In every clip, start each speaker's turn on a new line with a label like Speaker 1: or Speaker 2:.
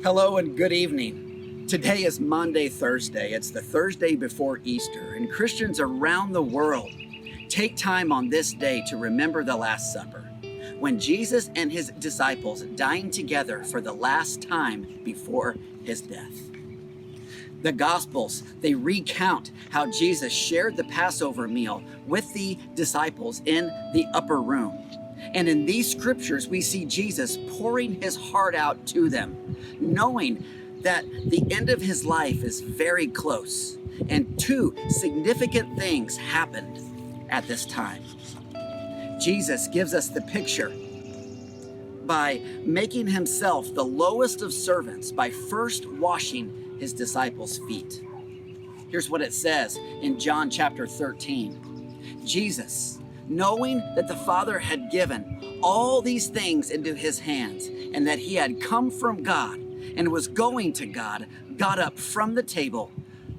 Speaker 1: Hello and good evening. Today is Maundy, Thursday. It's the Thursday before Easter, and Christians around the world take time on this day to remember the Last Supper, when Jesus and his disciples dined together for the last time before his death. The Gospels, they recount how Jesus shared the Passover meal with the disciples in the upper room. And in these scriptures, we see Jesus pouring his heart out to them, knowing that the end of his life is very close. And two significant things happened at this time. Jesus gives us the picture by making himself the lowest of servants by first washing his disciples' feet. Here's what it says in John chapter 13. Jesus, knowing that the Father had given all these things into his hands and that he had come from God and was going to God, got up from the table,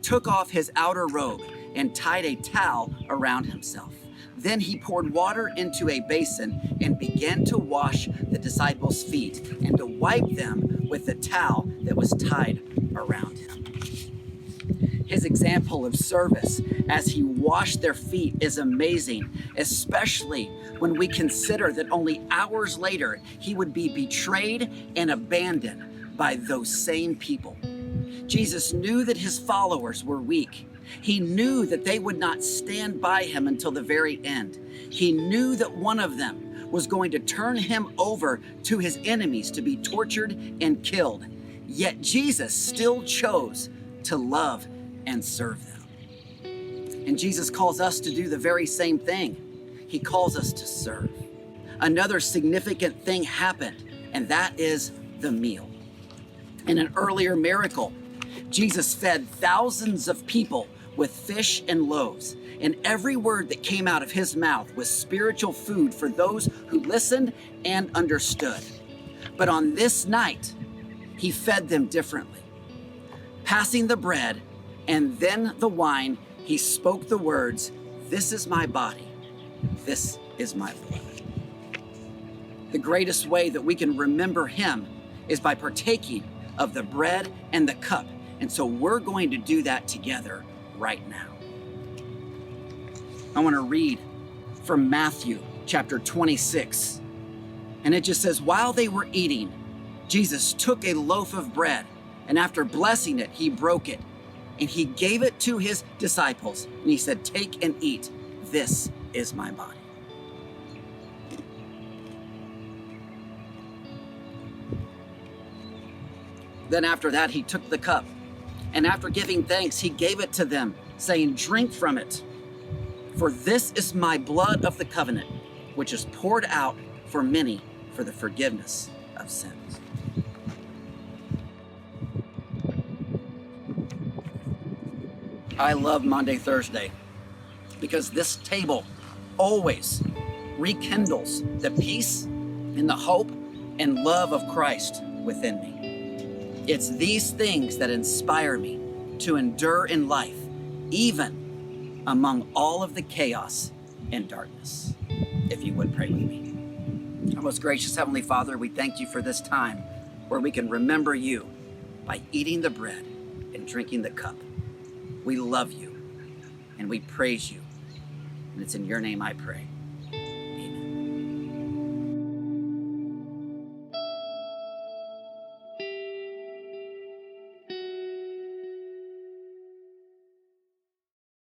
Speaker 1: took off his outer robe and tied a towel around himself. Then he poured water into a basin and began to wash the disciples' feet and to wipe them with the towel that was tied around him. His example of service as he washed their feet is amazing, especially when we consider that only hours later he would be betrayed and abandoned by those same people. Jesus knew that his followers were weak. He knew that they would not stand by him until the very end. He knew that one of them was going to turn him over to his enemies to be tortured and killed. Yet Jesus still chose to love and serve them. And Jesus calls us to do the very same thing. He calls us to serve. Another significant thing happened, and that is the meal. In an earlier miracle, Jesus fed thousands of people with fish and loaves, and every word that came out of his mouth was spiritual food for those who listened and understood. But on this night, he fed them differently. Passing the bread and then the wine, he spoke the words, "This is my body, this is my blood." The greatest way that we can remember him is by partaking of the bread and the cup. And so we're going to do that together right now. I want to read from Matthew chapter 26. And it just says, while they were eating, Jesus took a loaf of bread, and after blessing it, he broke it, and he gave it to his disciples. And he said, "Take and eat. This is my body." Then after that, he took the cup, and after giving thanks, he gave it to them, saying, "Drink from it, for this is my blood of the covenant, which is poured out for many for the forgiveness of sins." I love Maundy, Thursday, because this table always rekindles the peace and the hope and love of Christ within me. It's these things that inspire me to endure in life, even among all of the chaos and darkness. If you would pray with me. Our most gracious Heavenly Father, we thank you for this time where we can remember you by eating the bread and drinking the cup. We love you and we praise you. And it's in your name I pray.